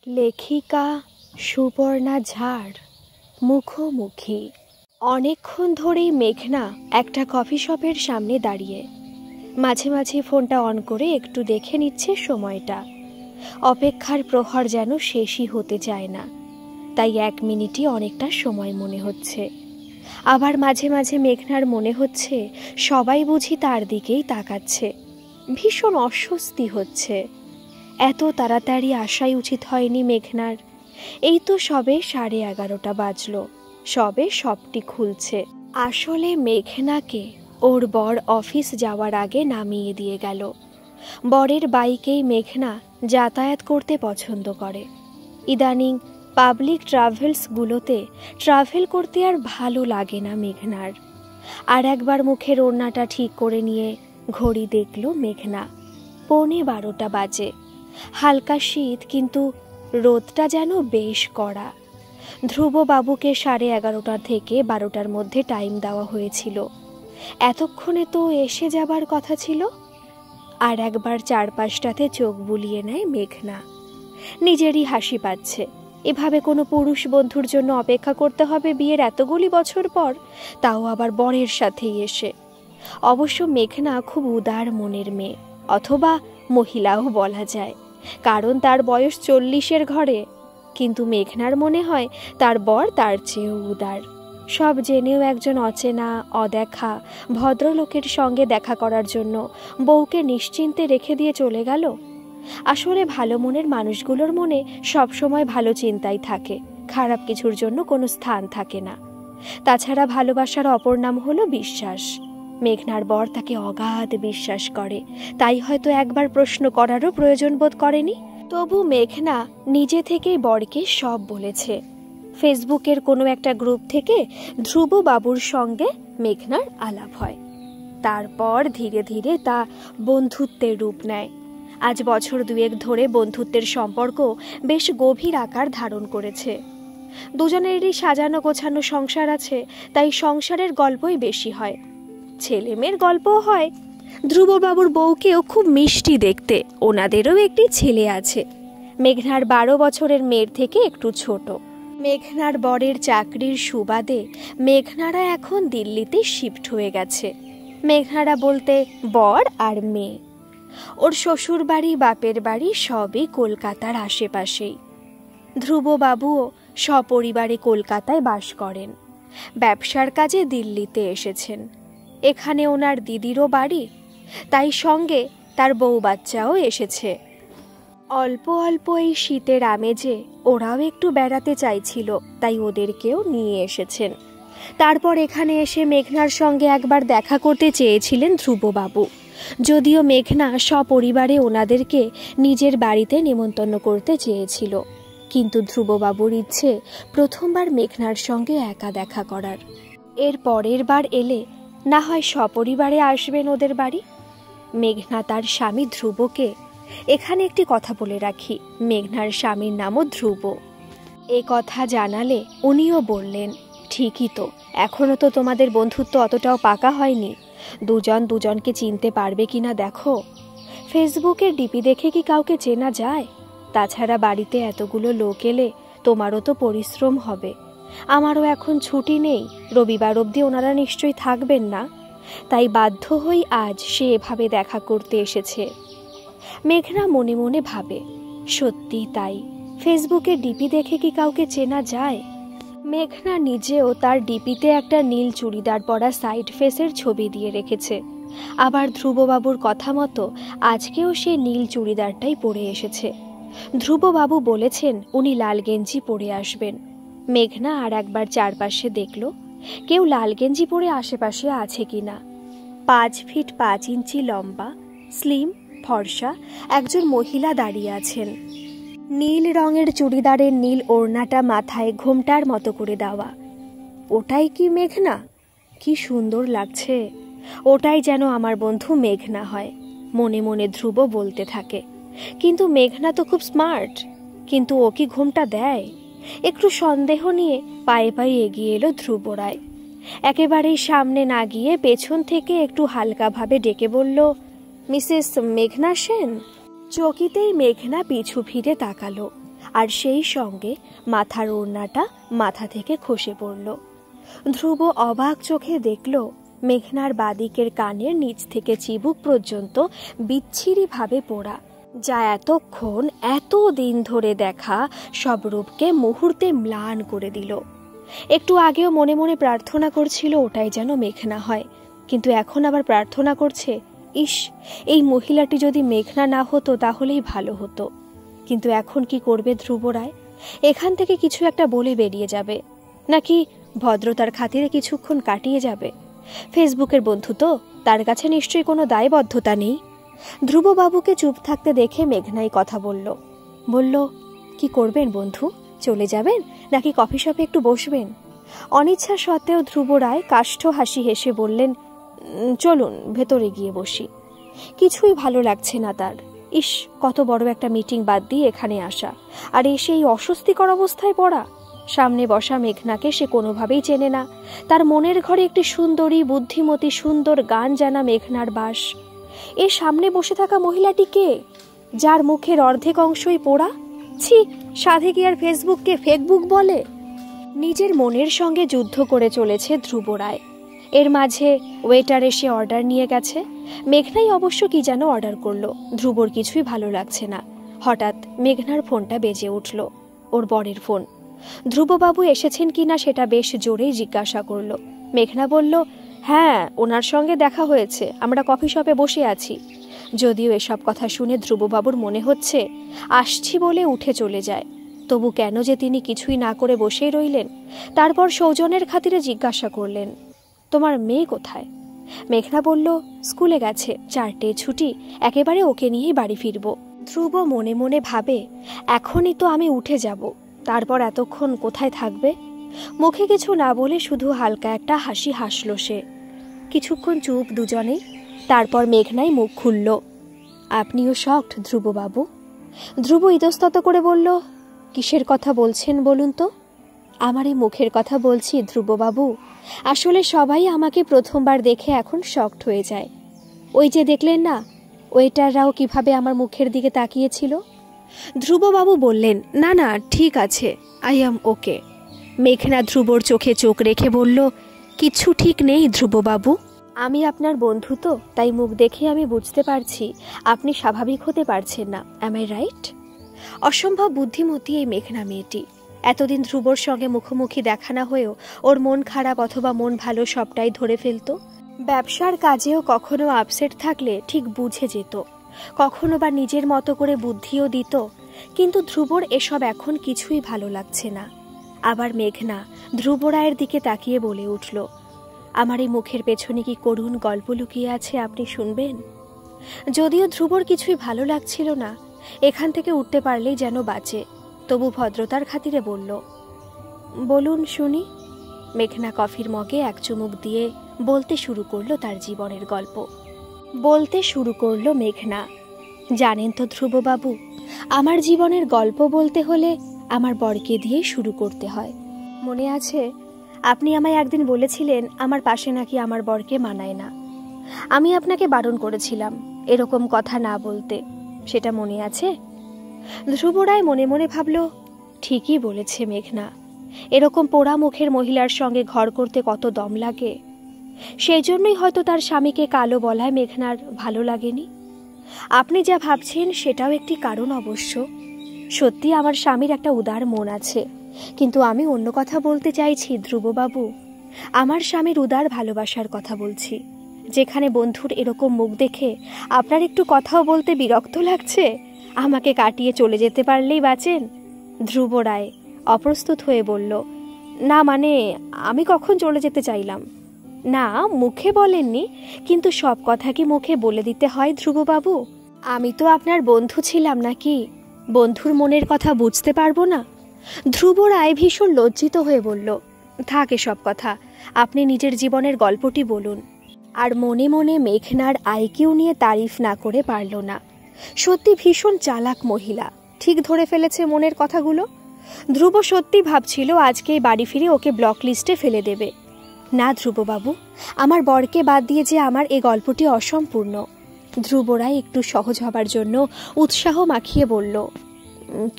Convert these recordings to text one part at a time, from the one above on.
লেখিকা সুপর্ণা ঝাড় মুখোমুখি। অনেকক্ষণ ধরেই মেঘনা একটা কফি শপের সামনে দাঁড়িয়ে মাঝে মাঝে ফোনটা অন করে একটু দেখে নিচ্ছে সময়টা। অপেক্ষার প্রহর যেন শেষই হতে চায় না, তাই 1 মিনিটই অনেকটা সময় মনে হচ্ছে। আবার মাঝে মাঝে মেঘনার মনে হচ্ছে সবাই বুঝি তার দিকেই তাকাচ্ছে। ভীষণ অস্বস্তি হচ্ছে। এত তাড়াতাড়ি আসাই উচিত হয়নি মেঘনার। এই তো সবে 11:30 বাজলো, সবে শপটি খুলছে। আসলে মেঘনাকে ওর বর অফিস যাওয়ার আগে নামিয়ে দিয়ে গেল। বরের বাইকেই মেঘনা যাতায়াত করতে পছন্দ করে। ইদানিং পাবলিক ট্রাভেলসগুলোতে ট্রাভেল করতে আর ভালো লাগে না মেঘনার। আর একবার মুখের ওড়নাটা ঠিক করে নিয়ে ঘড়ি দেখল মেঘনা, 11:15 বাজে। হালকা শীত, কিন্তু রোদটা যেন বেশ কড়া। ধ্রুববাবুকে 11:30 থেকে 12টার মধ্যে টাইম দেওয়া হয়েছিল। এতক্ষণে তো এসে যাবার কথা ছিল। আর একবার চারপাশটাতে চোখ বুলিয়ে নেয় মেঘনা। নিজেরই হাসি পাচ্ছে। এভাবে কোনো পুরুষ বন্ধুর জন্য অপেক্ষা করতে হবে বিয়ের এতগুলি বছর পর, তাও আবার বরের সাথেই এসে। অবশ্য মেঘনা খুব উদার মনের মেয়ে, অথবা মহিলাও বলা যায়, কারণ তার বয়স 40-এর ঘরে। কিন্তু মেঘনার মনে হয় তার বর তার চেয়েও উদার। সব জেনেও একজন অচেনা অদেখা ভদ্রলোকের সঙ্গে দেখা করার জন্য বউকে নিশ্চিন্তে রেখে দিয়ে চলে গেল। আসলে ভালো মনের মানুষগুলোর মনে সবসময় ভালো চিন্তাই থাকে, খারাপ কিছুর জন্য কোনো স্থান থাকে না। তাছাড়া ভালোবাসার অপর নাম হলো বিশ্বাস। মেঘনার বর তাকে অগাধ বিশ্বাস করে, তাই হয়তো একবার প্রশ্ন করারও প্রয়োজন বোধ করেনি। তবু মেঘনা নিজে থেকেই বরকে সব বলেছে। ফেসবুকের কোনো একটা গ্রুপ থেকে ধ্রুববাবুর সঙ্গে মেঘনার আলাপ হয়। তারপর ধীরে ধীরে তা বন্ধুত্বের রূপ নেয়। আজ বছর 2 ধরে বন্ধুত্বের সম্পর্ক বেশ গভীর আকার ধারণ করেছে। দুজনেরই সাজানো গোছানো সংসার আছে, তাই সংসারের গল্পই বেশি হয়। ছেলেমেয়ের গল্পও হয়। ধ্রুববাবুর বউকেও খুব মিষ্টি দেখতে। ওনাদেরও একটি ছেলে আছে, মেঘনার 12 বছরের মেয়ের থেকে একটু ছোট। মেঘনার বরের চাকরির সুবাদে মেঘনারা এখন দিল্লিতে শিফট হয়ে গেছে। মেঘনারা বলতে বর আর মেয়ে। ওর শ্বশুর বাড়ি বাপের বাড়ি সবই কলকাতার আশেপাশেই। ধ্রুববাবুও সপরিবারে কলকাতায় বাস করেন। ব্যবসার কাজে দিল্লিতে এসেছেন। এখানে ওনার দিদিরও বাড়ি, তাই সঙ্গে তার বউ বাচ্চাও এসেছে। অল্প অল্প এই শীতের আমেজে ওরাও একটু বেড়াতে চাইছিল, তাই ওদেরকেও নিয়ে এসেছেন। তারপর এখানে এসে মেঘনার সঙ্গে একবার দেখা করতে চেয়েছিলেন ধ্রুববাবু, যদিও মেঘনা সপরিবারে ওনাদেরকে নিজের বাড়িতে নেমন্তন্ন করতে চেয়েছিল। কিন্তু ধ্রুববাবুর ইচ্ছে প্রথমবার মেঘনার সঙ্গে একা দেখা করার। এর পরের বার এলে না হয় সপরিবারে আসবেন ওদের বাড়ি। মেঘনা তার স্বামী ধ্রুবকে, এখানে একটি কথা বলে রাখি, মেঘনার স্বামীর নামও ধ্রুব, এ কথা জানালে উনিও বললেন, ঠিকই তো, এখনো তো তোমাদের বন্ধুত্ব অতটাও পাকা হয়নি। দুজন দুজনকে চিনতে পারবে কিনা দেখো। ফেসবুকের ডিপি দেখে কি কাউকে চেনা যায়? তাছাড়া বাড়িতে এতগুলো লোক এলে তোমারও তো পরিশ্রম হবে। আমারও এখন ছুটি নেই, রবিবার অবধি ওনারা নিশ্চয়ই থাকবেন না, তাই বাধ্য হই আজ সে এভাবে দেখা করতে এসেছে। মেঘনা মনে মনে ভাবে, সত্যি তাই, ফেসবুকে ডিপি দেখে কি কাউকে চেনা যায়? মেঘনা নিজেও তার ডিপিতে একটা নীল চুড়িদার পরা সাইড ফেসের ছবি দিয়ে রেখেছে। আবার ধ্রুববাবুর কথা মতো আজকেও সে নীল চুড়িদারটাই পরে এসেছে। ধ্রুববাবু বলেছেন উনি লাল গেঞ্জি পরে আসবেন। মেঘনা আর একবার চারপাশে দেখল কেউ লাল গেঞ্জি পরে আশেপাশে আছে কিনা। 5 ফিট 5 ইঞ্চি লম্বা, স্লিম, ফর্সা একজন মহিলা দাঁড়িয়ে আছেন। নীল রঙের চুড়িদারের নীল ওড়নাটা মাথায় ঘোমটার মতো করে দেওয়া। ওটাই কি মেঘনা? কি সুন্দর লাগছে! ওটাই যেন আমার বন্ধু মেঘনা হয়, মনে মনে ধ্রুব বলতে থাকে। কিন্তু মেঘনা তো খুব স্মার্ট, কিন্তু ও কি ঘোমটা দেয়? একটু সন্দেহ নিয়ে পায়ে পায়ে এগিয়ে এলো ধ্রুবরায়। একেবারেই সামনে না গিয়ে পেছন থেকে একটু হালকাভাবে ডেকে বলল, মিসেস মেঘনা সেন। চকিতেই মেঘনা পিছু ফিরে তাকালো। আর সেই সঙ্গে মাথার ওড়নাটা মাথা থেকে খসে পড়ল। ধ্রুব অবাক চোখে দেখল মেঘনার বাদিকের কানের নিচ থেকে চিবুক পর্যন্ত বিচ্ছিরিভাবে পোড়া, যা এতক্ষণ এত দিন ধরে দেখা সব রূপকে মুহূর্তে ম্লান করে দিল। একটু আগেও মনে মনে প্রার্থনা করছিল ওটাই যেন মেঘনা হয়, কিন্তু এখন আবার প্রার্থনা করছে, ইস, এই মহিলাটি যদি মেঘনা না হতো তাহলেই ভালো হতো। কিন্তু এখন কি করবে ধ্রুব রায়? এখান থেকে কিছু একটা বলে বেরিয়ে যাবে, নাকি ভদ্রতার খাতিরে কিছুক্ষণ কাটিয়ে যাবে? ফেসবুকের বন্ধু তো, তার কাছে নিশ্চয়ই কোনো দায়বদ্ধতা নেই। ধ্রুববাবুকে চুপ থাকতে দেখে মেঘনাই কথা বলল, কি করবেন বন্ধু, চলে যাবেন নাকি কফি শপে একটু বসবেন? অনিচ্ছা সত্ত্বেও ধ্রুব রায় কাষ্ঠ হাসি হেসে বললেন, চলুন ভেতরে গিয়ে বসি। কিছুই ভালো লাগছে না তার। ইস, কত বড় একটা মিটিং বাদ দিয়ে এখানে আসা, আর এসে এই অস্বস্তিকর অবস্থায় পড়া। সামনে বসা মেঘনাকে সে কোনোভাবেই চেনে না। তার মনের ঘরে একটি সুন্দরী, বুদ্ধিমতী, সুন্দর গান জানা মেঘনার বাস। এর সামনে বসে থাকা মহিলাটি কে, যার মুখের অর্ধেক অংশই পোড়া? ছি, সাধে কি আর ফেসবুককে ফেকবুক বলে? নিজের মনের সঙ্গে যুদ্ধ করে চলেছে ধ্রুব রায়। এর মাঝে ওয়েটার এসে অর্ডার নিয়ে গেছে। মেঘনাই অবশ্য কি যেন অর্ডার করলো। ধ্রুবর কিছুই ভালো লাগছে না। হঠাৎ মেঘনার ফোনটা বেজে উঠল, ওর বরের ফোন। ধ্রুববাবু এসেছেন কিনা সেটা বেশ জোরেই জিজ্ঞাসা করলো। মেঘনা বলল, হ্যাঁ, ওনার সঙ্গে দেখা হয়েছে, আমরা কফি শপে বসে আছি। যদিও এসব কথা শুনে ধ্রুববাবুর মনে হচ্ছে আসছি বলে উঠে চলে যায়, তবু কেন যে তিনি কিছুই না করে বসেই রইলেন। তারপর সৌজনের খাতিরে জিজ্ঞাসা করলেন, তোমার মেয়ে কোথায়? মেঘনা বলল, স্কুলে গেছে, 4টে ছুটি, একেবারে ওকে নিয়েই বাড়ি ফিরব। ধ্রুব মনে মনে ভাবে, এখনই তো আমি উঠে যাব, তারপর এতক্ষণ কোথায় থাকবে? মুখে কিছু না বলে শুধু হালকা একটা হাসি হাসল সে। কিছুক্ষণ চুপ দুজনেই। তারপর মেঘনাই মুখ খুলল, আপনিও শকড ধ্রুববাবু? ধ্রুব ইতস্তত করে বলল, কিসের কথা বলছেন বলুন তো? আমার এই মুখের কথা বলছি ধ্রুববাবু। আসলে সবাই আমাকে প্রথমবার দেখে এখন শকড হয়ে যায়। ওই যে দেখলেন না, ওয়েটাররাও কিভাবে আমার মুখের দিকে তাকিয়েছিল। ধ্রুববাবু বললেন, না না, ঠিক আছে, আই অ্যাম ওকে। মেঘনা ধ্রুবর চোখে চোখ রেখে বলল, কিচ্ছু ঠিক নেই ধ্রুববাবু। আমি আপনার বন্ধু তো, তাই মুখ দেখে আমি বুঝতে পারছি আপনি স্বাভাবিক হতে পারছেন না। Am I right? অসম্ভব বুদ্ধিমতী এই মেঘনা মেয়েটি। এতদিন ধ্রুবর সঙ্গে মুখোমুখি দেখা না হয়েও ওর মন খারাপ অথবা মন ভালো সবটাই ধরে ফেলত। ব্যবসার কাজেও কখনো আপসেট থাকলে ঠিক বুঝে যেত, কখনো বা নিজের মতো করে বুদ্ধিও দিত। কিন্তু ধ্রুবর এসব এখন কিছুই ভালো লাগছে না। আবার মেঘনা ধ্রুব রায়ের দিকে তাকিয়ে বলে উঠল, আমার এই মুখের পেছনে কি করুণ গল্প লুকিয়ে আছে, আপনি শুনবেন? যদিও ধ্রুবর কিছুই ভালো লাগছিল না, এখান থেকে উঠতে পারলেই যেন বাঁচে, তবু ভদ্রতার খাতিরে বলল, বলুন শুনি। মেঘনা কফির মগে এক চুমুক দিয়ে বলতে শুরু করলো তার জীবনের গল্প। বলতে শুরু করলো মেঘনা, জানেন তো ধ্রুববাবু, আমার জীবনের গল্প বলতে হলে আমার বরকে দিয়েই শুরু করতে হয়। মনে আছে, আপনি আমায় একদিন বলেছিলেন আমার পাশে নাকি আমার বরকে মানায় না। আমি আপনাকে বারণ করেছিলাম এরকম কথা না বলতে, সেটা মনে আছে? ধ্রুব রায় মনে মনে ভাবল, ঠিকই বলেছে মেঘনা, এরকম পোড়া মুখের মহিলার সঙ্গে ঘর করতে কত দম লাগে। সেই জন্যই হয়তো তার স্বামীকে কালো বলায় মেঘনার ভালো লাগেনি। আপনি যা ভাবছেন সেটাও একটি কারণ অবশ্য। সত্যি আমার স্বামীর একটা উদার মন আছে, কিন্তু আমি অন্য কথা বলতে চাইছি ধ্রুববাবু। আমার স্বামীর উদার ভালোবাসার কথা বলছি। যেখানে বন্ধুর এরকম মুখ দেখে আপনার একটু কথাও বলতে বিরক্ত লাগছে, আমাকে কাটিয়ে চলে যেতে পারলেই বাঁচেন। ধ্রুব রায় অপ্রস্তুত হয়ে বলল, না মানে আমি কখন চলে যেতে চাইলাম? না, মুখে বলেননি, কিন্তু সব কথা কি মুখে বলে দিতে হয় ধ্রুববাবু? আমি তো আপনার বন্ধু ছিলাম নাকি, বন্ধুর মনের কথা বুঝতে পারবো না? ধ্রুব রায় ভীষণ লজ্জিত হয়ে বলল, থাক এসব কথা, আপনি নিজের জীবনের গল্পটি বলুন। আর মনে মনে মেঘনার আইকিউ নিয়ে তারিফ না করে পারল না। সত্যি ভীষণ চালাক মহিলা, ঠিক ধরে ফেলেছে মনের কথাগুলো। ধ্রুব সত্যি ভাবছিল আজকেই বাড়ি ফিরে ওকে ব্লক লিস্টে ফেলে দেবে। না ধ্রুববাবু, আমার বরকে বাদ দিয়ে যে আমার এই গল্পটি অসম্পূর্ণ। ধ্রুব রায় একটু সহজ হবার জন্য উৎসাহ মাখিয়ে বলল,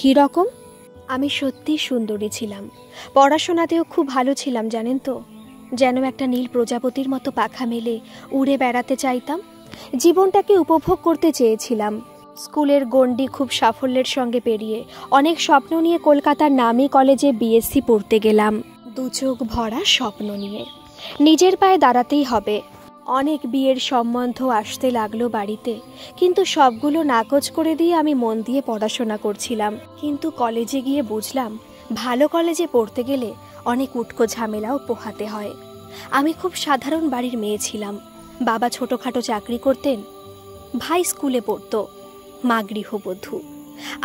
কি রকম? আমি সত্যি সুন্দরী ছিলাম, পড়াশোনাতেও খুব ভালো ছিলাম জানেন তো। যেন একটা নীল প্রজাপতির মতো পাখা মেলে উড়ে বেড়াতে চাইতাম, জীবনটাকে উপভোগ করতে চেয়েছিলাম। স্কুলের গণ্ডি খুব সাফল্যের সঙ্গে পেরিয়ে অনেক স্বপ্ন নিয়ে কলকাতার নামী কলেজে বিএসসি পড়তে গেলাম, দু চোখ ভরা স্বপ্ন নিয়ে। নিজের পায়ে দাঁড়াতেই হবে। অনেক বিয়ের সম্বন্ধ আসতে লাগলো বাড়িতে, কিন্তু সবগুলো নাকচ করে দিয়ে আমি মন দিয়ে পড়াশোনা করছিলাম। কিন্তু কলেজে গিয়ে বুঝলাম, ভালো কলেজে পড়তে গেলে অনেক উটকো ঝামেলাও পোহাতে হয়। আমি খুব সাধারণ বাড়ির মেয়ে ছিলাম। বাবা ছোটোখাটো চাকরি করতেন, ভাই স্কুলে পড়তো, মা গৃহবধূ,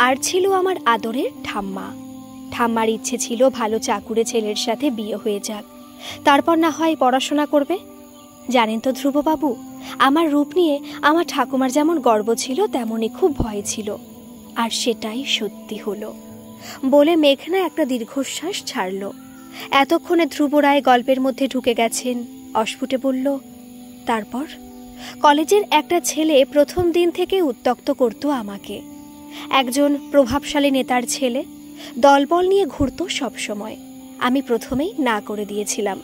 আর ছিল আমার আদরের ঠাম্মা। ঠাম্মার ইচ্ছে ছিল ভালো চাকুরে ছেলের সাথে বিয়ে হয়ে যাক, তারপর না হয় পড়াশোনা করবে। জানেন তো ধ্রুববাবু, আমার রূপ নিয়ে আমার ঠাকুমার যেমন গর্ব ছিল তেমনই খুব ভয় ছিল, আর সেটাই সত্যি হলো বলে মেঘনা একটা দীর্ঘশ্বাস ছাড়ল। এতক্ষণে ধ্রুব রায় গল্পের মধ্যে ঢুকে গেছেন। অস্ফুটে বলল, তারপর কলেজের একটা ছেলে প্রথম দিন থেকে উত্ত্যক্ত করত আমাকে। একজন প্রভাবশালী নেতার ছেলে, দলবল নিয়ে ঘুরত সবসময়। আমি প্রথমেই না করে দিয়েছিলাম।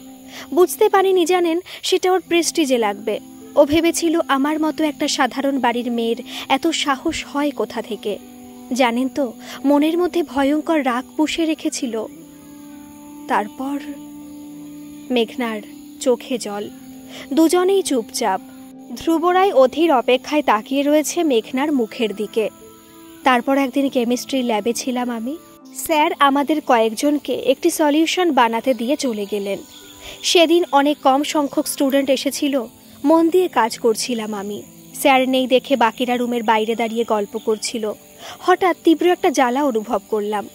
বুঝতে পারিনি জানেন, সেটা ওর প্রেস্টিজে লাগবে। ও ভেবেছিল আমার মতো একটা সাধারণ বাড়ির মেয়ের এত সাহস হয় কোথা থেকে। জানেন তো, মনের মধ্যে ভয়ঙ্কর রাগ পুষে রেখেছিল। তারপর মেঘনার চোখে জল, দুজনেই চুপচাপ। ধ্রুবরাই অধীর অপেক্ষায় তাকিয়ে রয়েছে মেঘনার মুখের দিকে। তারপর একদিন কেমিস্ট্রির ল্যাবে ছিলাম আমি। স্যার আমাদের কয়েকজনকে একটি সলিউশন বানাতে দিয়ে চলে গেলেন। সেদিন অনেক কম সংখ্যক স্টুডেন্ট এসেছিল। মন দিয়ে কাজ করছিলাম আমি। স্যার নেই দেখে বাকিরা রুমের বাইরে দাঁড়িয়ে গল্প করছিল। হঠাৎ তীব্র একটা জ্বালা অনুভব করলাম।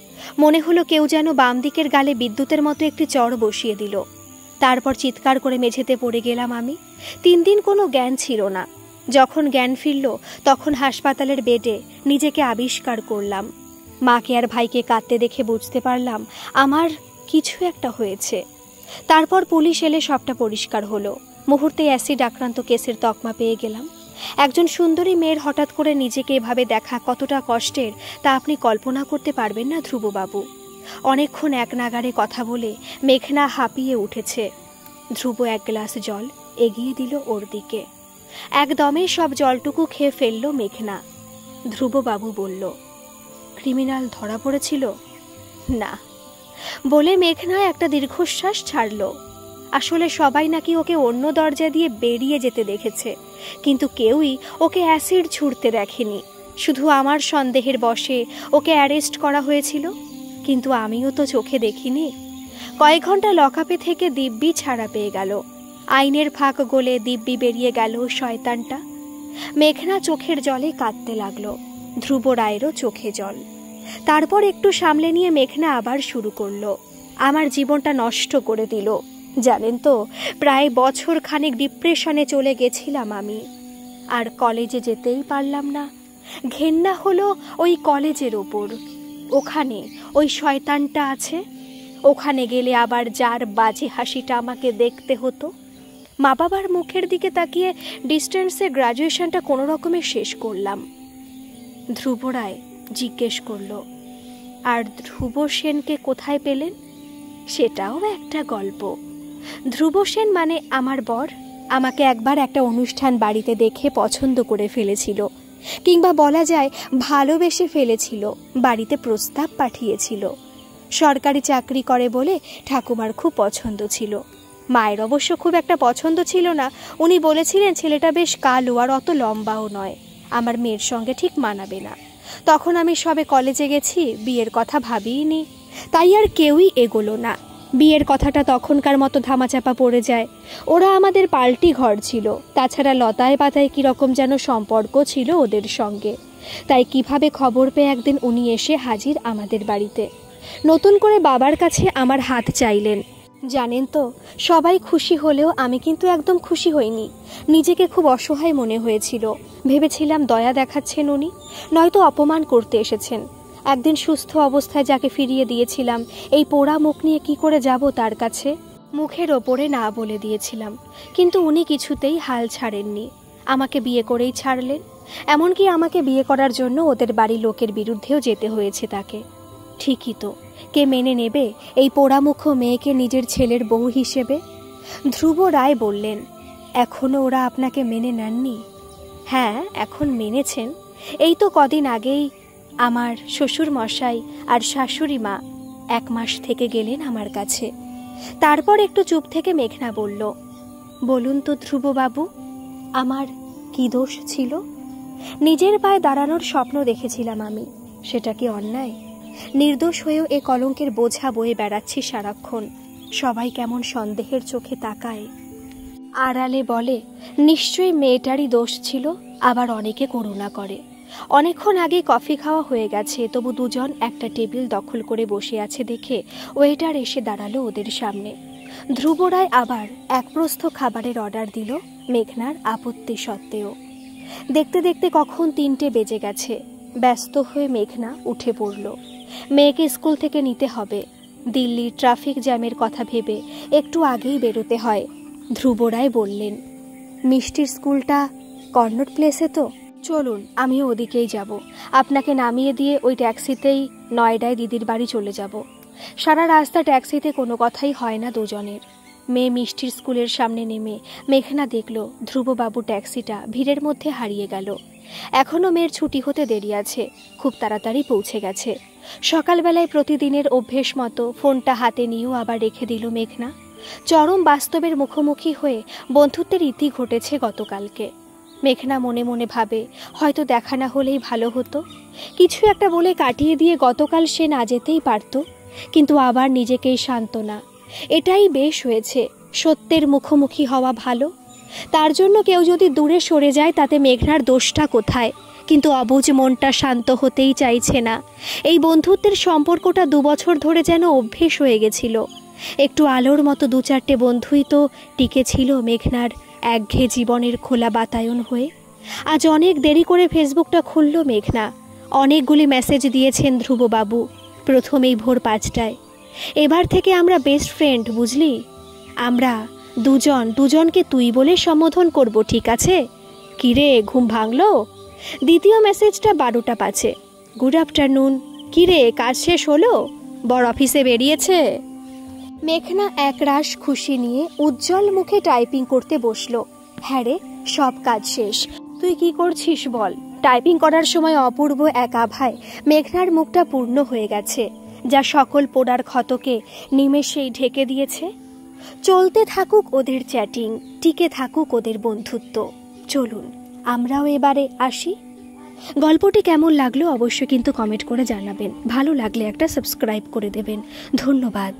মনে হলো কেউ যেন বাম দিকের গালে বিদ্যুতের মতো একটি চড় বসিয়ে দিল। তারপর চিৎকার করে মেঝেতে পড়ে গেলাম আমি। 3 দিন কোনো জ্ঞান ছিল না। যখন জ্ঞান ফিরল তখন হাসপাতালের বেডে নিজেকে আবিষ্কার করলাম। মাকে আর ভাইকে কাঁদতে দেখে বুঝতে পারলাম আমার কিছু একটা হয়েছে। তারপর পুলিশ এলে সবটা পরিষ্কার হলো। মুহূর্তে অ্যাসিড আক্রান্ত কেসের তকমা পেয়ে গেলাম। একজন সুন্দরী মেয়ের হঠাৎ করে নিজেকে এভাবে দেখা কতটা কষ্টের তা আপনি কল্পনা করতে পারবেন না ধ্রুববাবু। অনেকক্ষণ এক নাগারে কথা বলে মেঘনা হাঁপিয়ে উঠেছে। ধ্রুব এক গ্লাস জল এগিয়ে দিল ওর দিকে। একদমে সব জলটুকু খেয়ে ফেলল মেঘনা। ধ্রুববাবু বলল, ক্রিমিনাল ধরা পড়েছিল? না বলে মেঘনা একটা দীর্ঘশ্বাস ছাড়ল। আসলে সবাই নাকি ওকে অন্য দরজা দিয়ে বেরিয়ে যেতে দেখেছে, কিন্তু কেউই ওকে অ্যাসিড ছুঁড়তে দেখেনি। শুধু আমার সন্দেহের বশে ওকে অ্যারেস্ট করা হয়েছিল, কিন্তু আমিও তো চোখে দেখিনি। কয়েক ঘন্টা লকআপে থেকে দিব্যি ছাড়া পেয়ে গেল। আইনের ফাঁক গলে দিব্যি বেরিয়ে গেল শয়তানটা। মেঘনা চোখের জলে কাঁদতে লাগলো। ধ্রুব রায়েরও চোখে জল। তারপর একটু সামলে নিয়ে মেঘনা আবার শুরু করলো। আমার জীবনটা নষ্ট করে দিল জানেন তো। প্রায় বছর খানেক ডিপ্রেশনে চলে গেছিলাম আমি, আর কলেজে যেতেই পারলাম না। ঘেন্না হলো ওই কলেজের ওপর। ওখানে ওই শয়তানটা আছে। ওখানে গেলে আবার যার বাজে হাসিটা আমাকে দেখতে হতো। মা বাবার মুখের দিকে তাকিয়ে ডিস্টেন্সে গ্র্যাজুয়েশনটা কোনো রকমে শেষ করলাম। ধ্রুব রায় জিজ্ঞেস করল, আর ধ্রুব সেনকে কোথায় পেলেন? সেটাও একটা গল্প। ধ্রুব সেন মানে আমার বর আমাকে একবার একটা অনুষ্ঠান বাড়িতে দেখে পছন্দ করে ফেলেছিল, কিংবা বলা যায় ভালোবেসে ফেলেছিল। বাড়িতে প্রস্তাব পাঠিয়েছিল। সরকারি চাকরি করে বলে ঠাকুমার খুব পছন্দ ছিল। মায়ের অবশ্য খুব একটা পছন্দ ছিল না। উনি বলেছিলেন ছেলেটা বেশ কালো আর অত লম্বাও নয়, আমার মেয়ের সঙ্গে ঠিক মানাবে না। তখন আমি সবে কলেজে গেছি, বিয়ের কথা ভাবিইনি। তাই আর কেউই এগোলো না। বিয়ের কথাটা তখনকার মতো ধামাচাপা পড়ে যায়। ওরা আমাদের পাল্টি ঘর ছিল, তাছাড়া লতায় পাতায় কীরকম যেন সম্পর্ক ছিল ওদের সঙ্গে। তাই কিভাবে খবর পেয়ে একদিন উনি এসে হাজির আমাদের বাড়িতে। নতুন করে বাবার কাছে আমার হাত চাইলেন। জানেন তো, সবাই খুশি হলেও আমি কিন্তু একদম খুশি হইনি। নিজেকে খুব অসহায় মনে হয়েছিল। ভেবেছিলাম দয়া দেখাচ্ছেন উনি, নয়তো অপমান করতে এসেছেন। একদিন সুস্থ অবস্থায় যাকে ফিরিয়ে দিয়েছিলাম, এই পোড়া মুখ নিয়ে কি করে যাব তার কাছে? মুখের ওপরে না বলে দিয়েছিলাম, কিন্তু উনি কিছুতেই হাল ছাড়েননি। আমাকে বিয়ে করেই ছাড়লেন। এমনকি আমাকে বিয়ে করার জন্য ওদের বাড়ির লোকের বিরুদ্ধেও যেতে হয়েছে তাকে। ঠিকই তো, কে মেনে নেবে এই পোড়ামুখ মেয়েকে নিজের ছেলের বউ হিসেবে? ধ্রুব রায় বললেন, এখনো ওরা আপনাকে মেনে নেননি? হ্যাঁ, এখন মেনেছেন। এই তো কদিন আগেই আমার শ্বশুর মশাই আর শাশুড়ি মা 1 মাস থেকে গেলেন আমার কাছে। তারপর একটু চুপ থেকে মেঘনা বলল, বলুন তো ধ্রুববাবু, আমার কি দোষ ছিল? নিজের পায়ে দাঁড়ানোর স্বপ্ন দেখেছিলাম আমি, সেটা কি অন্যায়? নির্দোষ হয়েও এ কলঙ্কের বোঝা বয়ে বেড়াচ্ছি সারাক্ষণ। সবাই কেমন সন্দেহের চোখে তাকায়, আড়ালে বলে নিশ্চয়ই মেয়েটারই দোষ ছিল, আবার অনেকে করুণা করে। অনেকক্ষণ আগে কফি খাওয়া হয়ে গেছে, তবু দুজন একটা টেবিল দখল করে বসে আছে দেখে ওয়েটার এসে দাঁড়ালো ওদের সামনে। ধ্রুব রায় আবার এক প্রস্থ খাবারের অর্ডার দিল, মেঘনার আপত্তি সত্ত্বেও। দেখতে দেখতে কখন 3টে বেজে গেছে। ব্যস্ত হয়ে মেঘনা উঠে পড়ল। মেয়েকে স্কুল থেকে নিতে হবে। দিল্লির ট্রাফিক জ্যামের কথা ভেবে একটু আগেই বেরোতে হয়। ধ্রুব রায় বললেন, মিষ্টির স্কুলটা কর্নট প্লেসে তো, চলুন আমিও ওদিকেই যাব। আপনাকে নামিয়ে দিয়ে ওই ট্যাক্সিতেই নয়ডায় দিদির বাড়ি চলে যাব। সারা রাস্তা ট্যাক্সিতে কোনো কথাই হয় না দুজনের। মেয়ে মিষ্টির স্কুলের সামনে নেমে মেঘনা দেখল ধ্রুববাবু ট্যাক্সিটা ভিড়ের মধ্যে হারিয়ে গেল। এখনও মেয়ের ছুটি হতে দেরি আছে, খুব তাড়াতাড়ি পৌঁছে গেছে। সকালবেলায় প্রতিদিনের অভ্যেস মতো ফোনটা হাতে নিয়েও আবার রেখে দিল মেঘনা। চরম বাস্তবের মুখোমুখি হয়ে বন্ধুত্বের ইতি ঘটেছে গতকালকে। মেঘনা মনে মনে ভাবে, হয়তো দেখা না হলেই ভালো হতো। কিছু একটা বলে কাটিয়ে দিয়ে গতকাল সে না যেতেই পারত, কিন্তু আবার নিজেকেই সান্ত্বনা, এটাই বেশ হয়েছে, সত্যের মুখোমুখি হওয়া ভালো। তার জন্য কেউ যদি দূরে সরে যায় তাতে মেঘনার দোষটা কোথায়? কিন্তু অবুঝ মনটা শান্ত হতেই চাইছে না। এই বন্ধুত্বের সম্পর্কটা 2 বছর ধরে যেন অভ্যেস হয়ে গেছিল। একটু আলোর মতো 2-4টে বন্ধুই তো টিকে ছিল মেঘনার একঘেয়ে জীবনের খোলা বাতায়ন হয়ে। আজ অনেক দেরি করে ফেসবুকটা খুলল মেঘনা। অনেকগুলি মেসেজ দিয়েছেন ধ্রুববাবু, প্রথমেই ভোর 5টায়। এবার থেকে আমরা বেস্ট ফ্রেন্ড, বুঝলি? আমরা দুজনকে তুই বলে সম্বোধন করব, ঠিক আছে? কিরে, ঘুম ভাঙলো? দ্বিতীয় মেসেজটা 12টা 5-এ। Good afternoon. কিরে, কাজ শেষ হলো? বড় অফিসে বেরিয়েছে? মেঘনা একরাশ খুশি নিয়ে উজ্জ্বল মুখে টাইপিং করতে বসলো। হ্যাঁ রে, সব কাজ শেষ। তুই কি করছিস বল? টাইপিং করার সময় অপূর্ব এক আভায় মেঘনার মুখটা পূর্ণ হয়ে গেছে, যা সকল পোড়ার ক্ষতকে নিমেষেই ঢেকে দিয়েছে। চলতে থাকুক ওদের চ্যাটিং, টিকে থাকুক ওদের বন্ধুত্ব। চলুন আমরাও এবারে আসি। গল্পটি কেমন লাগলো অবশ্যই কিন্তু কমেন্ট করে জানাবেন। ভালো লাগলে একটা সাবস্ক্রাইব করে দেবেন। ধন্যবাদ।